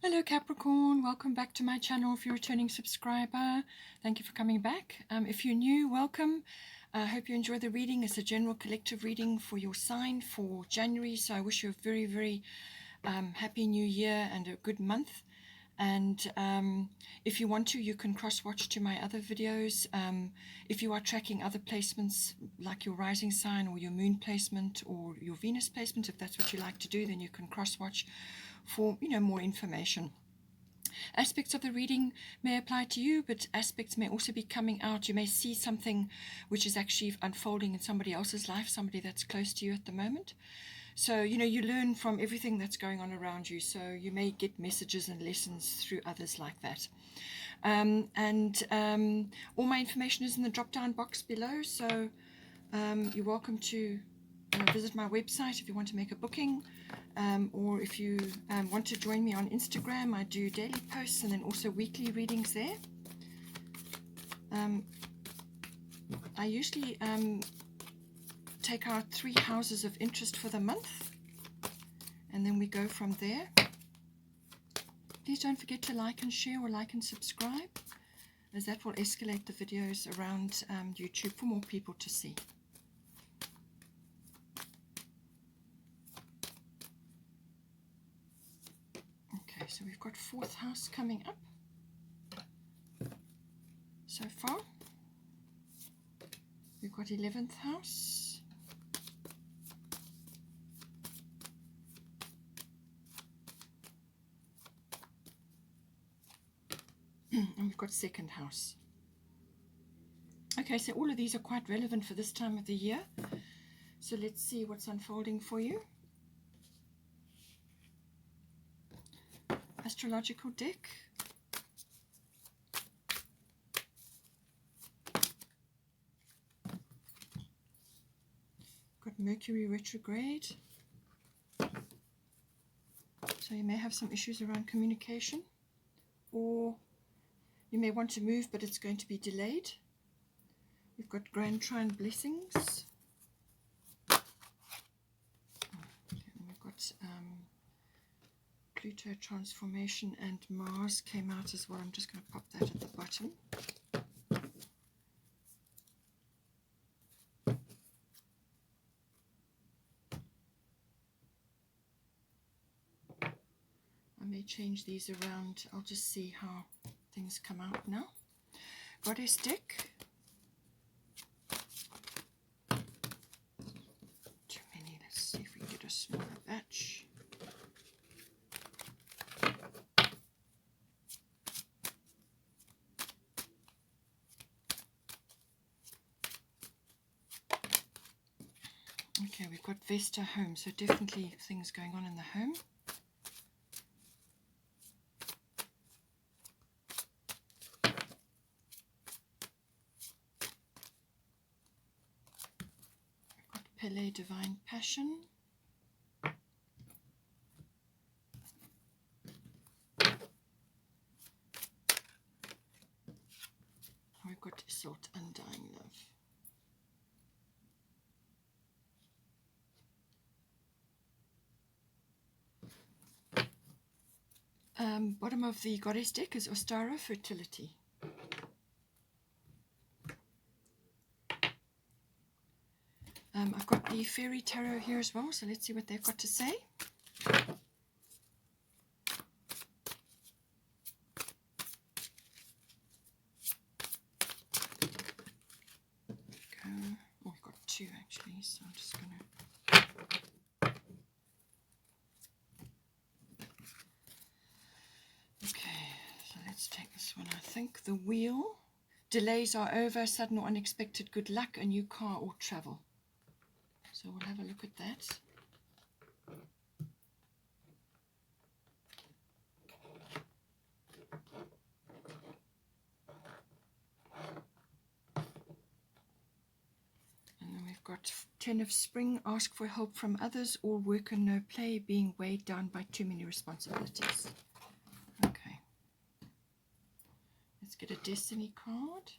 Hello Capricorn, welcome back to my channel. If you're a returning subscriber, thank you for coming back. If you're new, welcome. I hope you enjoy the reading. It's a general collective reading for your sign for January, so I wish you a very, very happy new year and a good month. And if you want to, you can cross-watch to my other videos. If you are tracking other placements like your rising sign or your moon placement or your Venus placement, if that's what you like to do, then you can cross-watch for more information. Aspects of the reading may apply to you, but aspects may also be coming out. You may see something which is actually unfolding in somebody else's life, somebody that's close to you at the moment. So, you learn from everything that's going on around you. So you may get messages and lessons through others like that. All my information is in the drop-down box below. So you're welcome to visit my website if you want to make a booking. Or if you want to join me on Instagram, I do daily posts and then also weekly readings there. I usually take out 3 houses of interest for the month, and then we go from there. Please don't forget to like and share or like and subscribe, as that will escalate the videos around YouTube for more people to see. Okay, so we've got 4th house coming up so far. We've got 11th house. And we've got 2nd house. Okay, so all of these are quite relevant for this time of the year. So let's see what's unfolding for you. Astrological deck. Got Mercury retrograde. So you may have some issues around communication, or you may want to move, but it's going to be delayed. We've got Grand Trine blessings. We've got Pluto transformation, and Mars came out as well. I'm just going to pop that at the bottom. I may change these around. I'll just see how things come out now. Goddess deck. Too many. Let's see if we can get a smaller batch. Okay, we've got Vesta home, so definitely things going on in the home. Pele, divine passion. We've got Iseult, undying love. Bottom of the goddess deck is Ostara, fertility. I've got the fairy tarot here as well, so let's see what they've got to say. Oh, I've got 2 actually, so I'm just going to... Okay, so let's take this one. I think the wheel. Delays are over, sudden or unexpected good luck, a new car or travel. So we'll have a look at that. And then we've got 10 of spring, ask for help from others, or work and no play, being weighed down by too many responsibilities. Okay. Let's get a destiny card.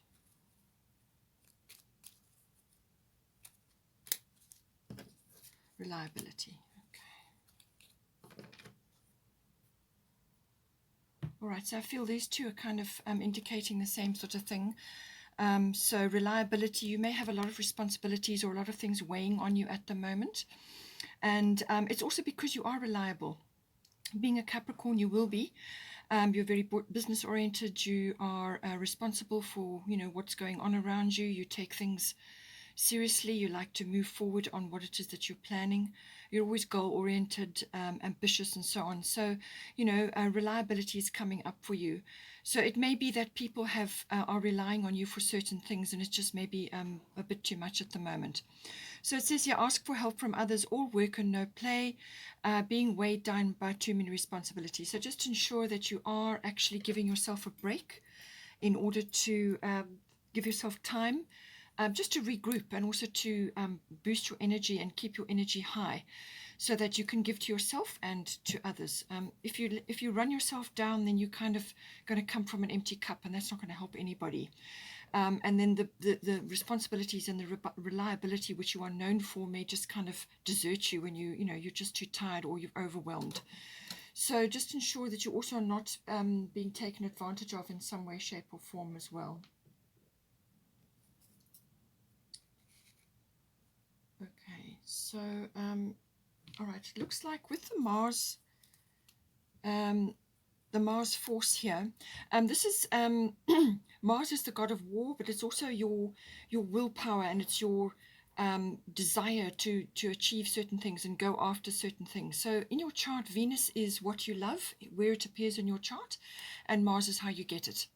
Reliability. Okay. All right, so I feel these two are kind of indicating the same sort of thing. So reliability, you may have a lot of responsibilities or a lot of things weighing on you at the moment. And it's also because you are reliable. Being a Capricorn, you will be. You're very business oriented. You are responsible for, what's going on around you. You take things seriously. You like to move forward on what it is that you're planning. You're always goal oriented, ambitious, and so on. So, reliability is coming up for you. So it may be that people are relying on you for certain things, and it's just maybe a bit too much at the moment. So it says here, ask for help from others, all work and no play, being weighed down by too many responsibilities. So just ensure that you are actually giving yourself a break in order to give yourself time just to regroup and also to boost your energy and keep your energy high so that you can give to yourself and to others. If you run yourself down, then you're kind of going to come from an empty cup, and that's not going to help anybody. And then the responsibilities and the reliability which you are known for may just kind of desert you when you're just too tired or you're overwhelmed. So just ensure that you're also not being taken advantage of in some way, shape, or form as well. Okay, so all right, it looks like with the Mars force here. This is Mars is the god of war, but it's also your willpower, and it's your desire to achieve certain things and go after certain things. So in your chart, Venus is what you love, where it appears in your chart, and Mars is how you get it.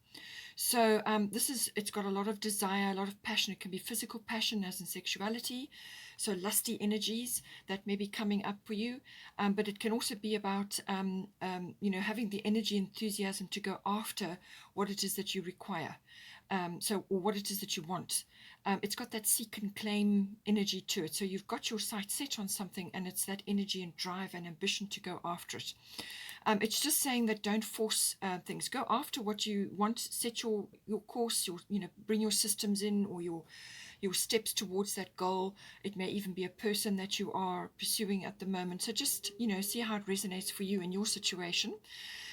So it's got a lot of desire, a lot of passion. It can be physical passion, as in sexuality, so lusty energies that may be coming up for you. But it can also be about, having the energy, enthusiasm to go after what it is that you require. Or what it is that you want. It's got that seek and claim energy to it. So you've got your sight set on something, and it's that energy and drive and ambition to go after it. It's just saying that don't force things. Go after what you want. Set your course. Bring your systems in, or your steps towards that goal. It may even be a person that you are pursuing at the moment. So just see how it resonates for you in your situation.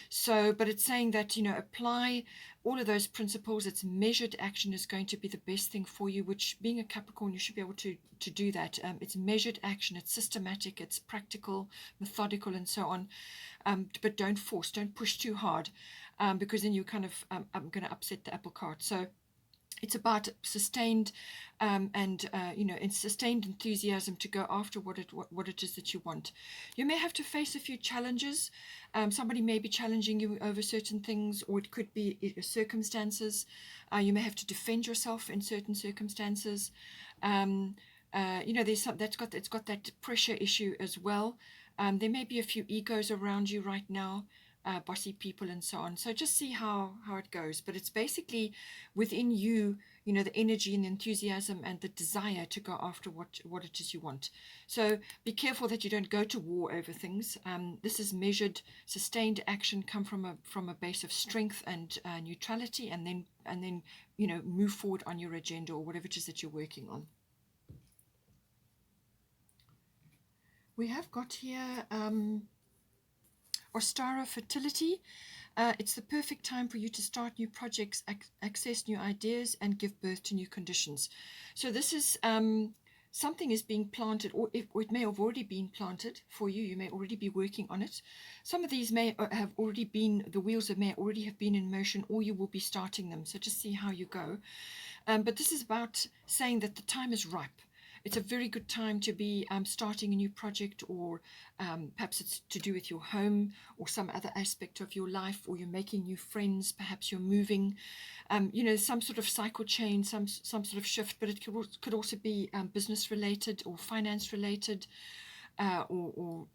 So, but it's saying that, apply all of those principles. It's measured action is going to be the best thing for you, which being a Capricorn, you should be able to do that. It's measured action. It's systematic. It's practical, methodical, and so on. But don't force, don't push too hard, because then you kind of, I'm going to upset the apple cart. So it's about sustained sustained enthusiasm to go after what it is that you want. You may have to face a few challenges. Somebody may be challenging you over certain things, or it could be circumstances. You may have to defend yourself in certain circumstances. It's got that pressure issue as well. There may be a few egos around you right now. Bossy people and so on. So just see how it goes. But it's basically within you, the energy and the enthusiasm and the desire to go after what it is you want. So be careful that you don't go to war over things. This is measured, sustained action, come from a base of strength and neutrality, and then move forward on your agenda or whatever it is that you're working on. We have got here Ostara fertility. It's the perfect time for you to start new projects, access new ideas, and give birth to new conditions. So this is something is being planted, or it may have already been planted for you. You may already be working on it. Some of these may have already been, the wheels may already have been in motion, or you will be starting them. So just see how you go. But this is about saying that the time is ripe. It's a very good time to be starting a new project, or perhaps it's to do with your home or some other aspect of your life, or you're making new friends, perhaps you're moving, some sort of cycle change, some sort of shift, but it could also be business related or finance related, or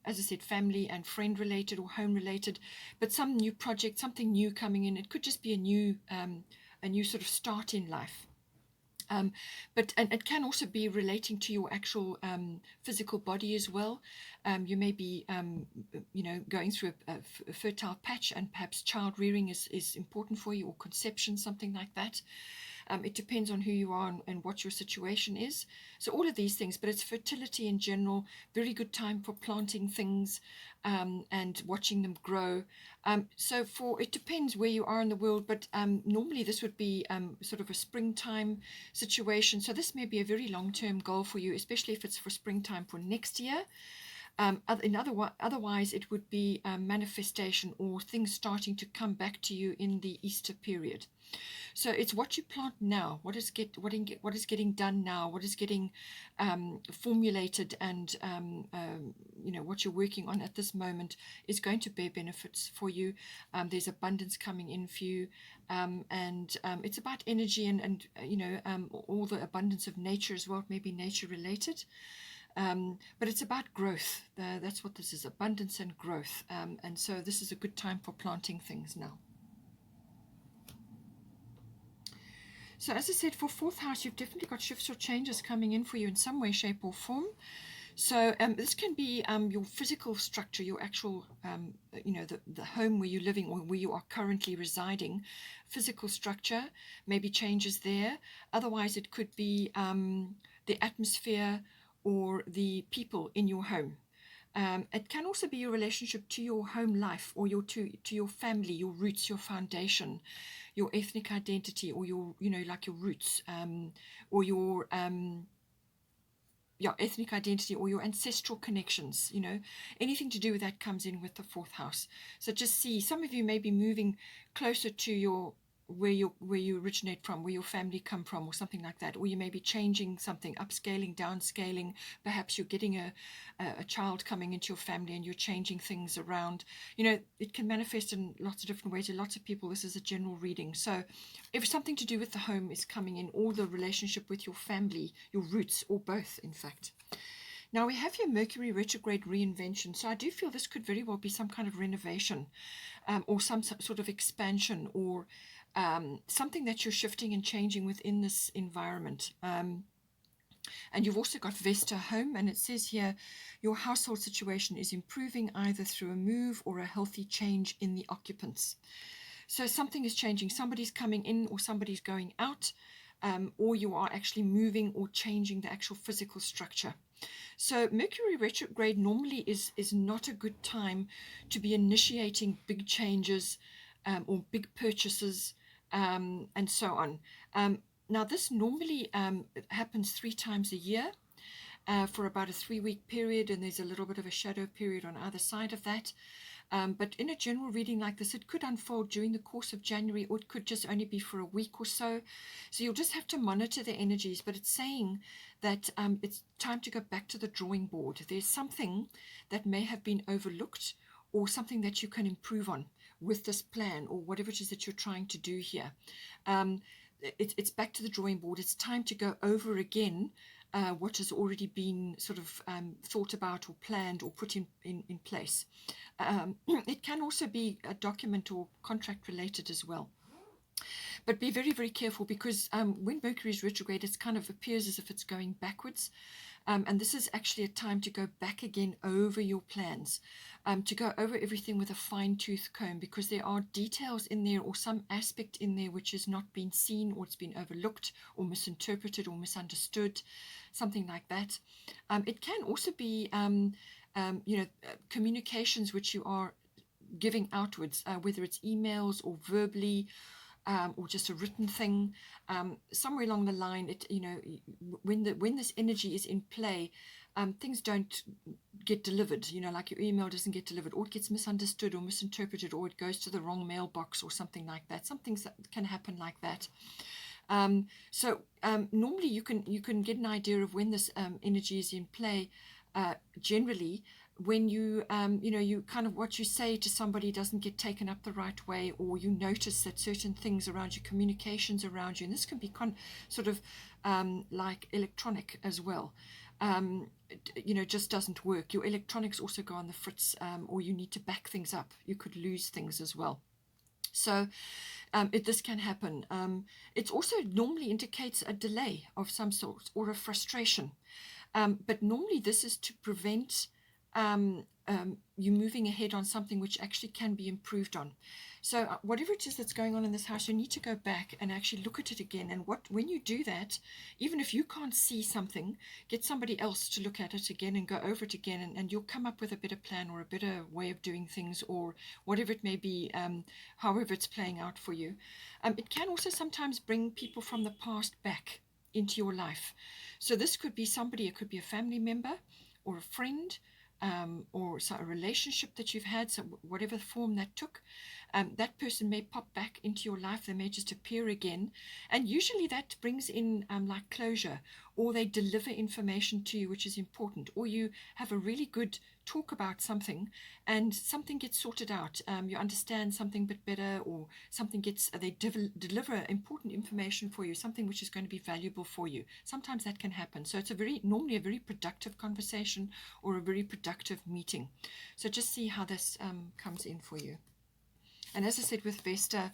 as I said, family and friend related or home related, but some new project, something new coming in. It could just be a new sort of start in life. And it can also be relating to your actual physical body as well. You may be, going through a fertile patch, and perhaps child rearing is important for you, or conception, something like that. It depends on who you are and what your situation is. So all of these things, but it's fertility in general, very good time for planting things and watching them grow. So it depends where you are in the world, but normally this would be sort of a springtime situation. So this may be a very long-term goal for you, especially if it's for springtime for next year. Otherwise, it would be manifestation or things starting to come back to you in the Easter period. So it's what you plant now, what is getting done now, what is getting formulated, and what you're working on at this moment is going to bear benefits for you. There's abundance coming in for you, and it's about energy and all the abundance of nature as well. It may be nature related. But it's about growth. That's what this is, abundance and growth. And so this is a good time for planting things now. So as I said, for fourth house, you've definitely got shifts or changes coming in for you in some way, shape or form. So this can be your physical structure, your actual, the home where you're living or where you are currently residing, physical structure, maybe changes there. Otherwise, it could be the atmosphere or the people in your home. It can also be your relationship to your home life or to your family, your roots, your foundation, your ethnic identity, or your roots, or your ethnic identity or your ancestral connections. Anything to do with that comes in with the fourth house. So just see, some of you may be moving closer to where you originate from, where your family come from, or something like that, or you may be changing something, upscaling, downscaling. Perhaps you're getting a child coming into your family and you're changing things around. It can manifest in lots of different ways. To lots of people, this is a general reading. So if something to do with the home is coming in, or the relationship with your family, your roots, or both, in fact. Now we have here Mercury retrograde reinvention. So I do feel this could very well be some kind of renovation, or some sort of expansion, or something that you're shifting and changing within this environment. And you've also got Vesta home, and it says here your household situation is improving either through a move or a healthy change in the occupants. So something is changing, somebody's coming in or somebody's going out, or you are actually moving or changing the actual physical structure. So Mercury retrograde normally is not a good time to be initiating big changes or big purchases, and so on. Now this normally happens 3 times a year for about a 3-week period, and there's a little bit of a shadow period on either side of that. But in a general reading like this, it could unfold during the course of January, or it could just only be for a week or so. So you'll just have to monitor the energies, but it's saying that it's time to go back to the drawing board. There's something that may have been overlooked, or something that you can improve on with this plan, or whatever it is that you're trying to do here. It's back to the drawing board. It's time to go over again what has already been sort of thought about or planned or put in place. It can also be a document or contract related as well. But be very, very careful, because when Mercury is retrograde, it kind of appears as if it's going backwards. And this is actually a time to go back again over your plans, to go over everything with a fine-tooth comb, because there are details in there or some aspect in there which has not been seen, or it's been overlooked or misinterpreted or misunderstood, something like that. It can also be communications which you are giving outwards, whether it's emails or verbally, or just a written thing, somewhere along the line. When this energy is in play, things don't get delivered. Like your email doesn't get delivered, or it gets misunderstood or misinterpreted, or it goes to the wrong mailbox or something like that. Some things that can happen like that. So normally you can get an idea of when this energy is in play. Generally, when you kind of, what you say to somebody doesn't get taken up the right way, or you notice that certain things around you, communications around you, and this can be sort of like electronic as well, just doesn't work. Your electronics also go on the fritz, or you need to back things up. You could lose things as well. So this can happen. It also normally indicates a delay of some sort, or a frustration. But normally this is to prevent you're moving ahead on something which actually can be improved on. So whatever it is that's going on in this house, you need to go back and actually look at it again. And when you do that, even if you can't see something, get somebody else to look at it again and go over it again, and you'll come up with a better plan or a better way of doing things, or whatever it may be, however it's playing out for you. It can also sometimes bring people from the past back into your life. So this could be somebody, it could be a family member or a friend, or a relationship that you've had, so whatever form that took, that person may pop back into your life. They may just appear again, and usually that brings in like closure, or they deliver information to you which is important, or you have a really good talk about something and something gets sorted out. You understand something a bit better, or something gets, they deliver important information for you, something which is going to be valuable for you. Sometimes that can happen. So it's normally a very productive conversation or a very productive meeting. So just see how this comes in for you. And as I said with Vesta,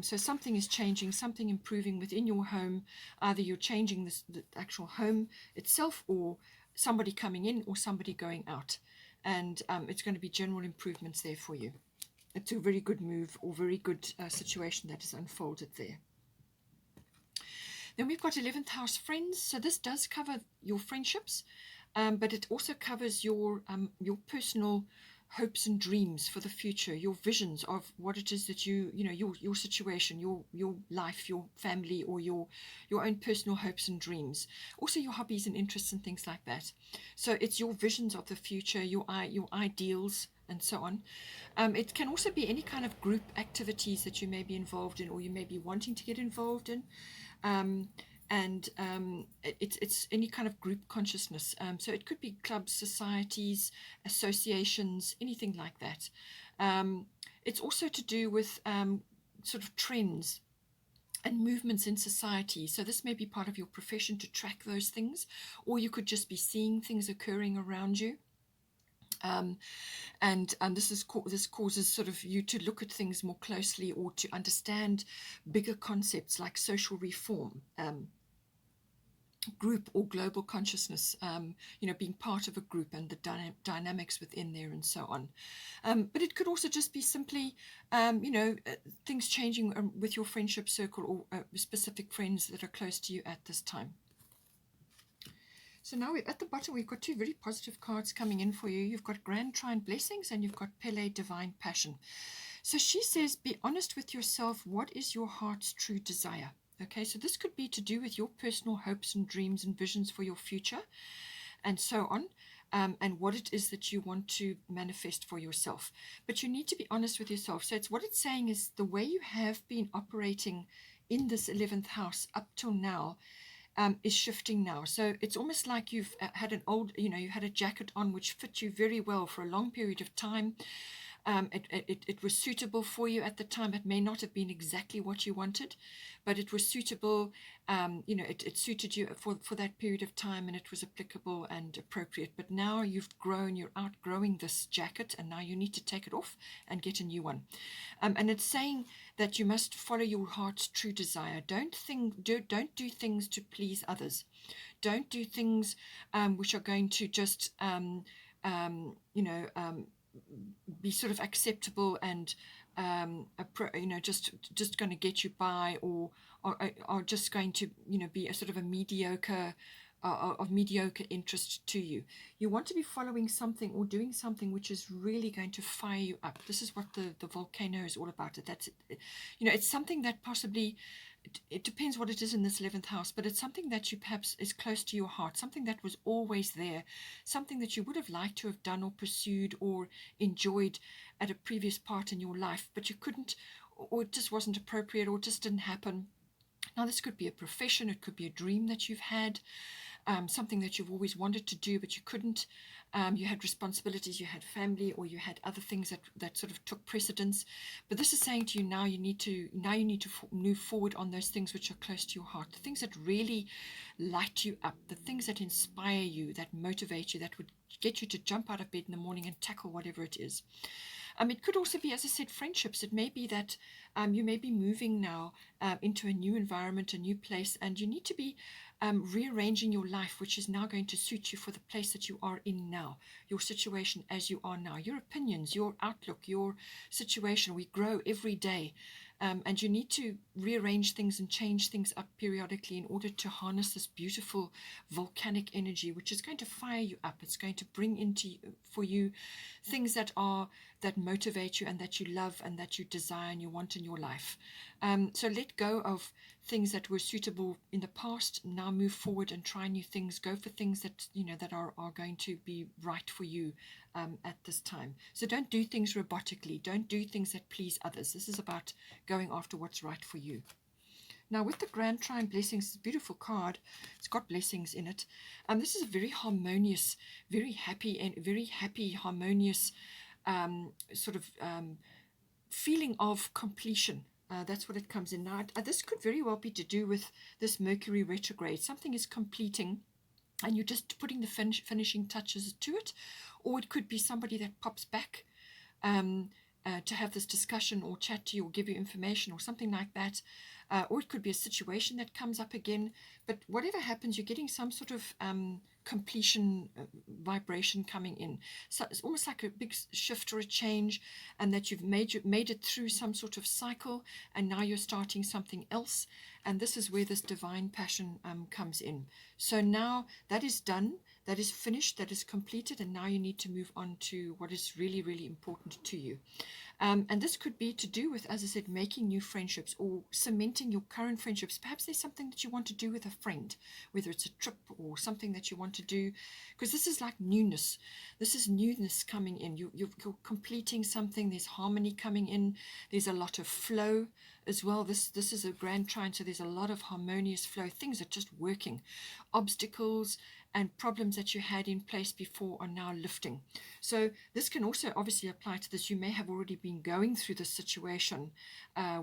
so something is changing, something improving within your home. Either you're changing the actual home itself, or somebody coming in, or somebody going out. And it's going to be general improvements there for you. It's a very good move, or very good situation that is unfolded there. Then we've got 11th house friends. So this does cover your friendships, but it also covers your personal hopes and dreams for the future, your visions of what it is that your situation, your life, your family, or your own personal hopes and dreams. Also your hobbies and interests and things like that. So it's your visions of the future, your ideals, and so on. It can also be any kind of group activities that you may be involved in, or you may be wanting to get involved in. It's any kind of group consciousness. So it could be clubs, societies, associations, anything like that. It's also to do with sort of trends and movements in society. So this may be part of your profession to track those things, or you could just be seeing things occurring around you. This causes sort of you to look at things more closely, or to understand bigger concepts like social reform, group or global consciousness, being part of a group and the dynamics within there, and so on. But it could also just be simply, things changing with your friendship circle, or specific friends that are close to you at this time. So now at the bottom, we've got two very positive cards coming in for you. You've got Grand Trine Blessings, and you've got Pele Divine Passion. So she says, be honest with yourself. What is your heart's true desire? Okay, so this could be to do with your personal hopes and dreams and visions for your future, and so on, and what it is that you want to manifest for yourself. But you need to be honest with yourself. So what it's saying is the way you have been operating in this 11th house up till now is shifting now. So it's almost like you've had you had a jacket on which fit you very well for a long period of time. It was suitable for you at the time. It may not have been exactly what you wanted, but it was suitable. It suited you for that period of time, and it was applicable and appropriate. But now you've grown, you're outgrowing this jacket, and now you need to take it off and get a new one. And it's saying that you must follow your heart's true desire. Don't do things to please others. Don't do things which are going to just be sort of acceptable and just going to get you by, or just going to be a sort of a mediocre of mediocre interest to you. You want to be following something or doing something which is really going to fire you up. This is what the volcano is all about. It's something that possibly, it depends what it is in this 11th house, but it's something that you perhaps is close to your heart, something that was always there, something that you would have liked to have done or pursued or enjoyed at a previous part in your life, but you couldn't, or it just wasn't appropriate, or just didn't happen. Now this could be a profession, it could be a dream that you've had, something that you've always wanted to do but you couldn't. You had responsibilities, you had family, or you had other things that sort of took precedence. But this is saying to you, now you need to move forward on those things which are close to your heart, the things that really light you up, the things that inspire you, that motivate you, that would get you to jump out of bed in the morning and tackle whatever it is. It could also be, as I said, friendships. It may be that you may be moving now into a new environment, a new place, and you need to be rearranging your life, which is now going to suit you for the place that you are in now, your situation as you are now, your opinions, your outlook, your situation. We grow every day. And you need to rearrange things and change things up periodically in order to harness this beautiful volcanic energy, which is going to fire you up. It's going to bring into for you things that motivate you and that you love and that you desire and you want in your life. So let go of things that were suitable in the past. Now move forward and try new things. Go for things that that are going to be right for you at this time. So don't do things robotically. Don't do things that please others. This is about going after what's right for you. Now, with the Grand Trine Blessings, it's a beautiful card. It's got blessings in it. This is a very harmonious, very happy, harmonious sort of feeling of completion. That's what it comes in. Now, this could very well be to do with this Mercury retrograde. Something is completing, and you're just putting the finishing touches to it. Or it could be somebody that pops back to have this discussion or chat to you or give you information or something like that. Or it could be a situation that comes up again. But whatever happens, you're getting some sort of completion vibration coming in. So it's almost like a big shift or a change, and that you've made it through some sort of cycle, and now you're starting something else. And this is where this divine passion comes in. So now that is done, that is finished, that is completed, and now you need to move on to what is really, really important to you. And this could be to do with, as I said, making new friendships or cementing your current friendships. Perhaps there's something that you want to do with a friend, whether it's a trip or something that you want to do, because this is like newness. This is newness coming in. You're completing something. There's harmony coming in. There's a lot of flow as well. This is a Grand Trine, so there's a lot of harmonious flow. Things are just working. Obstacles and problems that you had in place before are now lifting. So this can also obviously apply to this. You may have already been going through this situation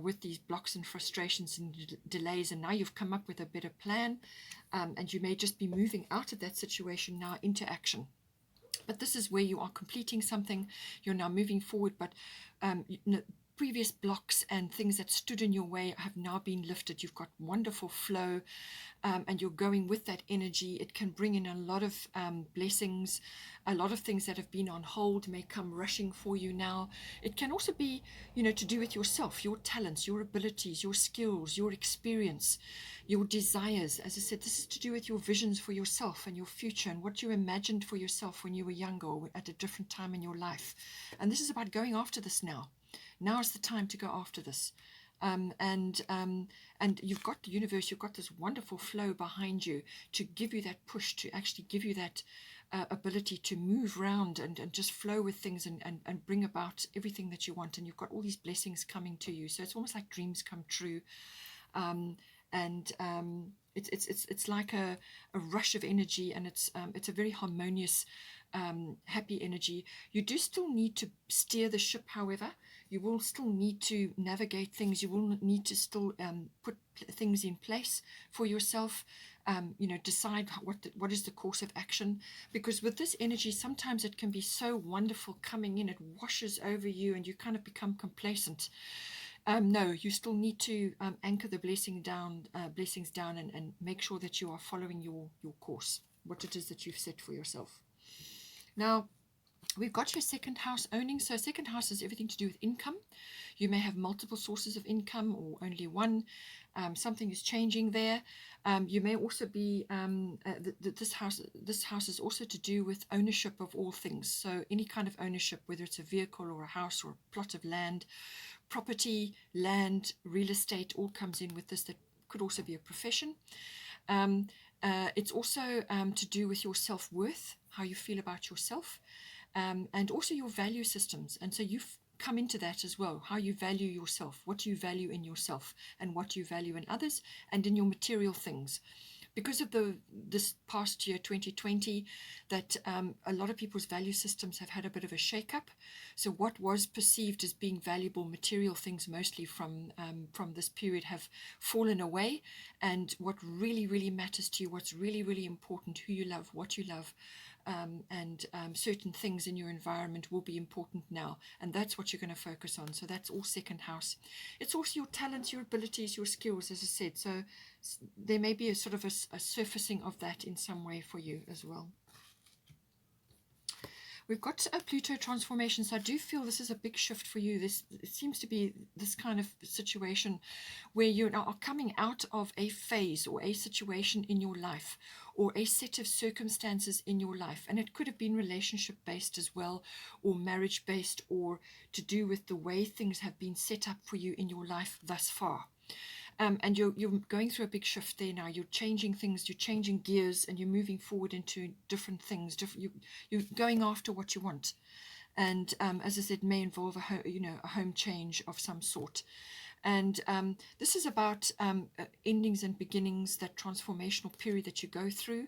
with these blocks and frustrations and delays, and now you've come up with a better plan, and you may just be moving out of that situation now into action. But this is where you are completing something. You're now moving forward, but previous blocks and things that stood in your way have now been lifted. You've got wonderful flow, and you're going with that energy. It can bring in a lot of blessings. A lot of things that have been on hold may come rushing for you now. It can also be, to do with yourself, your talents, your abilities, your skills, your experience, your desires. As I said, this is to do with your visions for yourself and your future and what you imagined for yourself when you were younger or at a different time in your life. And this is about going after this now. Now is the time to go after this. And you've got the universe, you've got this wonderful flow behind you to give you that push, to actually give you that ability to move around and just flow with things and bring about everything that you want. And you've got all these blessings coming to you. So it's almost like dreams come true. It's like a rush of energy, and it's a very harmonious, happy energy. You do still need to steer the ship, however. You will still need to navigate things. You will need to still put things in place for yourself. Decide what is the course of action. Because with this energy, sometimes it can be so wonderful coming in. It washes over you, and you kind of become complacent. No, you still need to anchor the blessings down and make sure that you are following your course, what it is that you've set for yourself. Now, we've got your second house owning. So second house is everything to do with income. You may have multiple sources of income or only one. Something is changing there. You may also be, this house is also to do with ownership of all things. So any kind of ownership, whether it's a vehicle or a house or a plot of land, property, land, real estate, all comes in with this. That could also be a profession. It's also to do with your self-worth, how you feel about yourself, and also your value systems. And so you've come into that as well, how you value yourself, what you value in yourself, and what you value in others, and in your material things. Because of this past year, 2020, that a lot of people's value systems have had a bit of a shake-up. So what was perceived as being valuable material things, mostly from this period, have fallen away. And what really, really matters to you, what's really, really important, who you love, what you love, and certain things in your environment will be important now, and that's what you're going to focus on. So that's all second house. It's also your talents, your abilities, your skills, as I said. So there may be a sort of a surfacing of that in some way for you as well. We've got a Pluto transformation, so I do feel this is a big shift for you. It seems to be this kind of situation where you are coming out of a phase or a situation in your life, or a set of circumstances in your life. And it could have been relationship-based as well, or marriage-based, or to do with the way things have been set up for you in your life thus far. And you're going through a big shift there now. You're changing things, you're changing gears, and you're moving forward into different things. You're going after what you want. And as I said, may involve a home change of some sort. And this is about endings and beginnings, that transformational period that you go through.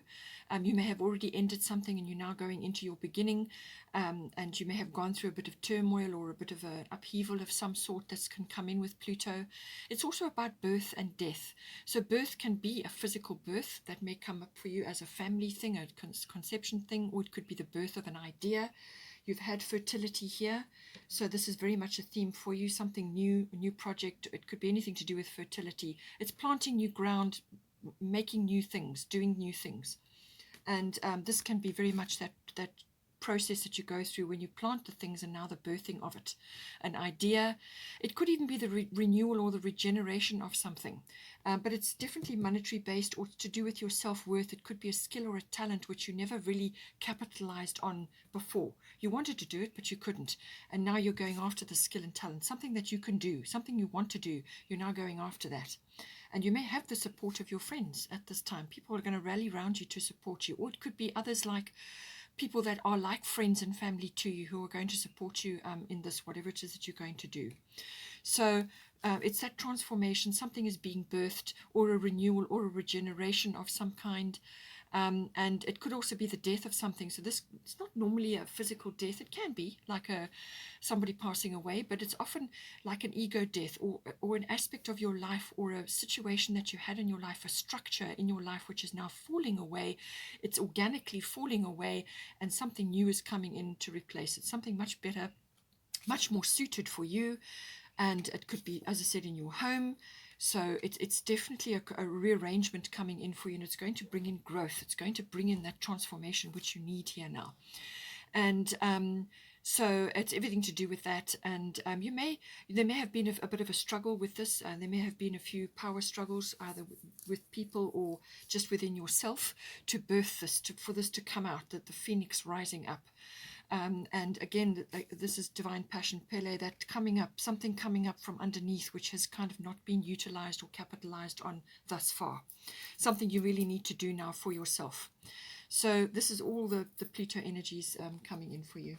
You may have already ended something and you're now going into your beginning, and you may have gone through a bit of turmoil or a bit of an upheaval of some sort that can come in with Pluto. It's also about birth and death. So birth can be a physical birth that may come up for you as a family thing, a conception thing, or it could be the birth of an idea. You've had fertility here, so this is very much a theme for you, something new, a new project. It could be anything to do with fertility. It's planting new ground, making new things, doing new things. And this can be very much that process that you go through when you plant the things and now the birthing of it. An idea. It could even be the renewal or the regeneration of something. But it's definitely monetary based or to do with your self-worth. It could be a skill or a talent which you never really capitalized on before. You wanted to do it, but you couldn't. And now you're going after the skill and talent, something that you can do, something you want to do. You're now going after that. And you may have the support of your friends at this time. People are going to rally around you to support you. Or it could be others, like people that are like friends and family to you, who are going to support you in this, whatever it is that you're going to do. So it's that transformation. Something is being birthed, or a renewal or a regeneration of some kind. And it could also be the death of something. So it's not normally a physical death. It can be like somebody passing away, but it's often like an ego death, or an aspect of your life, or a situation that you had in your life, a structure in your life which is now falling away. It's organically falling away, and something new is coming in to replace it. Something much better, much more suited for you. And it could be, as I said, in your home. So it's definitely a rearrangement coming in for you, and it's going to bring in growth. It's going to bring in that transformation which you need here now. And so it's everything to do with that. And there may have been a bit of a struggle with this. There may have been a few power struggles, either with people or just within yourself, to birth this, for this to come out, that the phoenix rising up. And again, this is divine passion, Pele, that coming up, something coming up from underneath, which has kind of not been utilized or capitalized on thus far. Something you really need to do now for yourself. So this is all the Pluto energies coming in for you.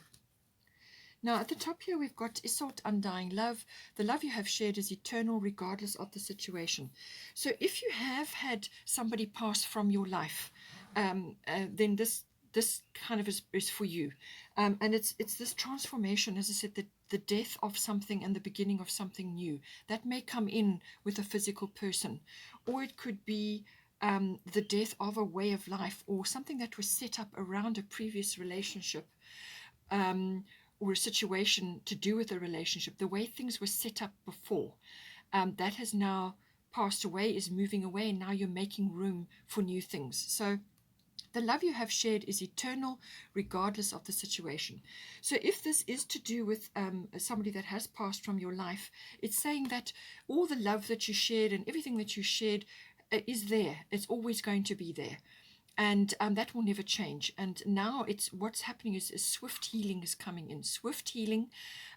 Now at the top here we've got Isolde, undying love. The love you have shared is eternal regardless of the situation. So if you have had somebody pass from your life, then this kind of is for you. And it's this transformation, as I said, the death of something and the beginning of something new. That may come in with a physical person, or it could be the death of a way of life, or something that was set up around a previous relationship, or a situation to do with a relationship. The way things were set up before, that has now passed away, is moving away, and now you're making room for new things. So the love you have shared is eternal, regardless of the situation. So if this is to do with somebody that has passed from your life, it's saying that all the love that you shared and everything that you shared is there. It's always going to be there. And that will never change. And now what's happening is swift healing is coming in. Swift healing,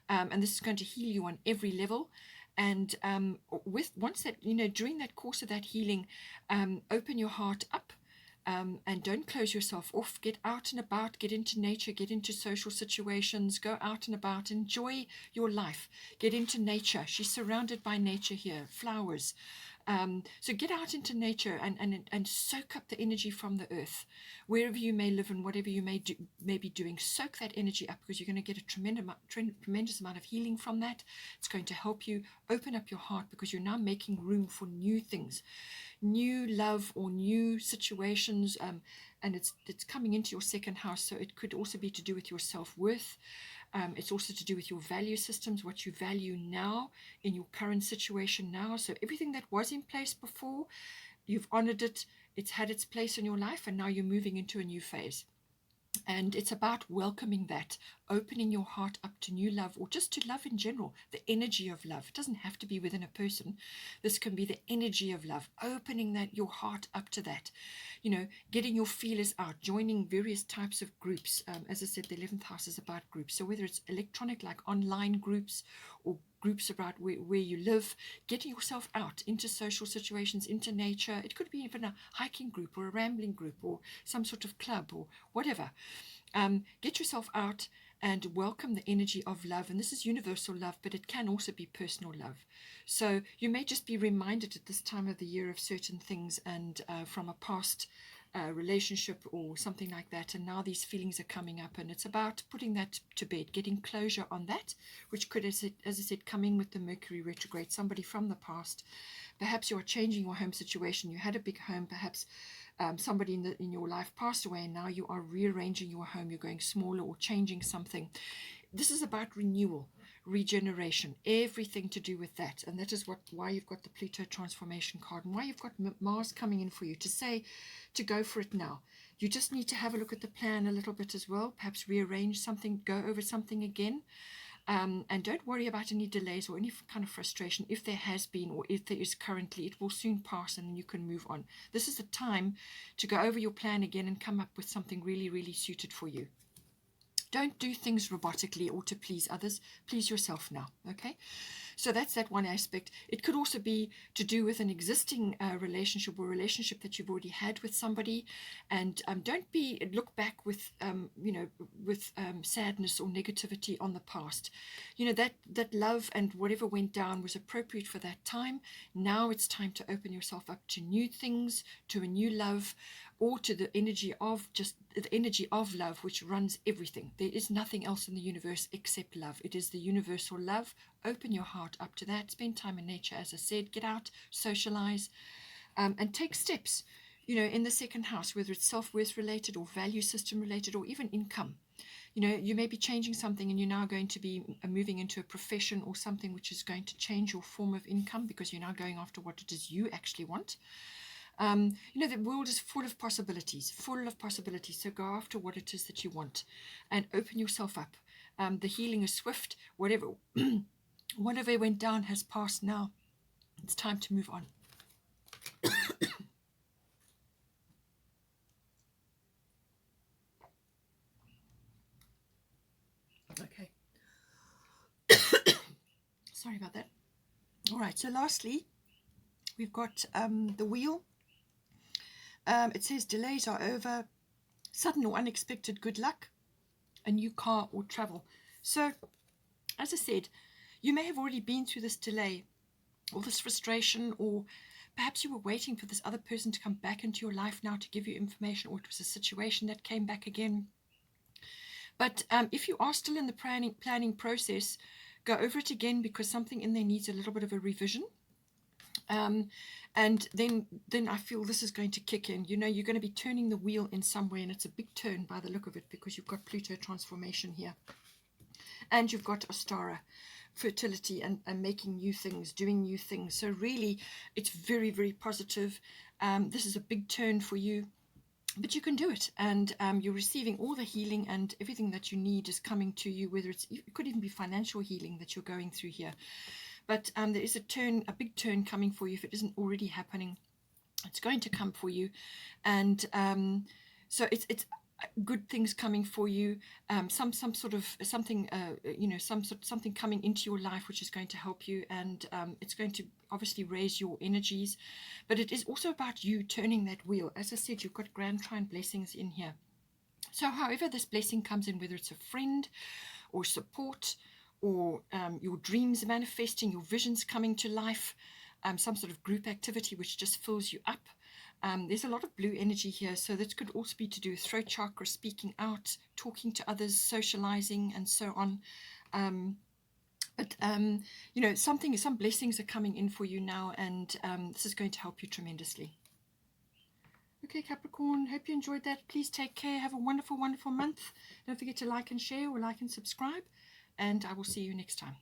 and this is going to heal you on every level. And once that, during that course of that healing, open your heart up. And don't close yourself off. Get out and about, get into nature, get into social situations, go out and about, enjoy your life, get into nature. She's surrounded by nature here, flowers, So get out into nature and soak up the energy from the earth. Wherever you may live and whatever you may be doing, soak that energy up, because you're going to get a tremendous amount of healing from that. It's going to help you open up your heart, because you're now making room for new things, new love or new situations, and it's coming into your second house. So it could also be to do with your self-worth. It's also to do with your value systems, what you value now in your current situation now. So everything that was in place before, you've honored it, it's had its place in your life, and now you're moving into a new phase. And it's about welcoming that, opening your heart up to new love, or just to love in general, the energy of love. It doesn't have to be within a person. This can be the energy of love, opening your heart up to that. Getting your feelers out, joining various types of groups. As I said, the 11th house is about groups. So whether it's electronic, like online groups, or groups about where you live, getting yourself out into social situations, into nature. It could be even a hiking group or a rambling group or some sort of club or whatever. Get yourself out and welcome the energy of love. And this is universal love, but it can also be personal love. So you may just be reminded at this time of the year of certain things, and from a past relationship or something like that, and now these feelings are coming up, and it's about putting that to bed, getting closure on that, which could, as I said, come in with the Mercury retrograde. Somebody from the past, perhaps you are changing your home situation. You had a big home, perhaps somebody in your life passed away, and now you are rearranging your home. You're going smaller or changing something. This is about renewal, regeneration, everything to do with that. And that is why you've got the Pluto transformation card, and why you've got Mars coming in for you to say to go for it now. You just need to have a look at the plan a little bit as well, perhaps rearrange something, go over something again. And don't worry about any delays or any kind of frustration. If there has been, or if there is currently, it will soon pass, and then you can move on. This is the time to go over your plan again and come up with something really, really suited for you. Don't do things robotically or to please others. Please yourself now, okay? So that's that one aspect. It could also be to do with an existing relationship, or relationship that you've already had with somebody, and don't look back with sadness or negativity on the past. That love and whatever went down was appropriate for that time. Now it's time to open yourself up to new things, to a new love, or to the energy of love, which runs everything. There is nothing else in the universe except love. It is the universal love. Open your heart up to that. Spend time in nature, as I said. Get out, socialize, and take steps, in the second house, whether it's self-worth related or value system related, or even income. You may be changing something, and you're now going to be moving into a profession or something which is going to change your form of income, because you're now going after what it is you actually want. The world is full of possibilities. So go after what it is that you want and open yourself up. The healing is swift. Whatever went down has passed now. It's time to move on. Okay. Sorry about that. All right. So lastly, we've got the wheel. It says delays are over, sudden or unexpected good luck, a new car or travel. So, as I said, you may have already been through this delay or this frustration, or perhaps you were waiting for this other person to come back into your life now to give you information, or it was a situation that came back again. But if you are still in the planning process, go over it again, because something in there needs a little bit of a revision. And then I feel this is going to kick in. You're going to be turning the wheel in some way, and it's a big turn by the look of it, because you've got Pluto transformation here. And you've got Ostara, fertility, and making new things, doing new things. So really, it's very, very positive. This is a big turn for you, but you can do it. And you're receiving all the healing, and everything that you need is coming to you, whether it could even be financial healing that you're going through here. But there is a big turn coming for you. If it isn't already happening, it's going to come for you. And so it's good things coming for you. Some sort of something, something coming into your life which is going to help you, and it's going to obviously raise your energies. But it is also about you turning that wheel. As I said, you've got grand trine blessings in here. So however this blessing comes in, whether it's a friend or support, or your dreams manifesting, your visions coming to life, some sort of group activity which just fills you up. There's a lot of blue energy here, so that could also be to do with throat chakra, speaking out, talking to others, socializing, and so on. But you know, some blessings are coming in for you now, and this is going to help you tremendously. Okay, Capricorn, hope you enjoyed that. Please take care. Have a wonderful, wonderful month. Don't forget to like and share, or like and subscribe, and I will see you next time.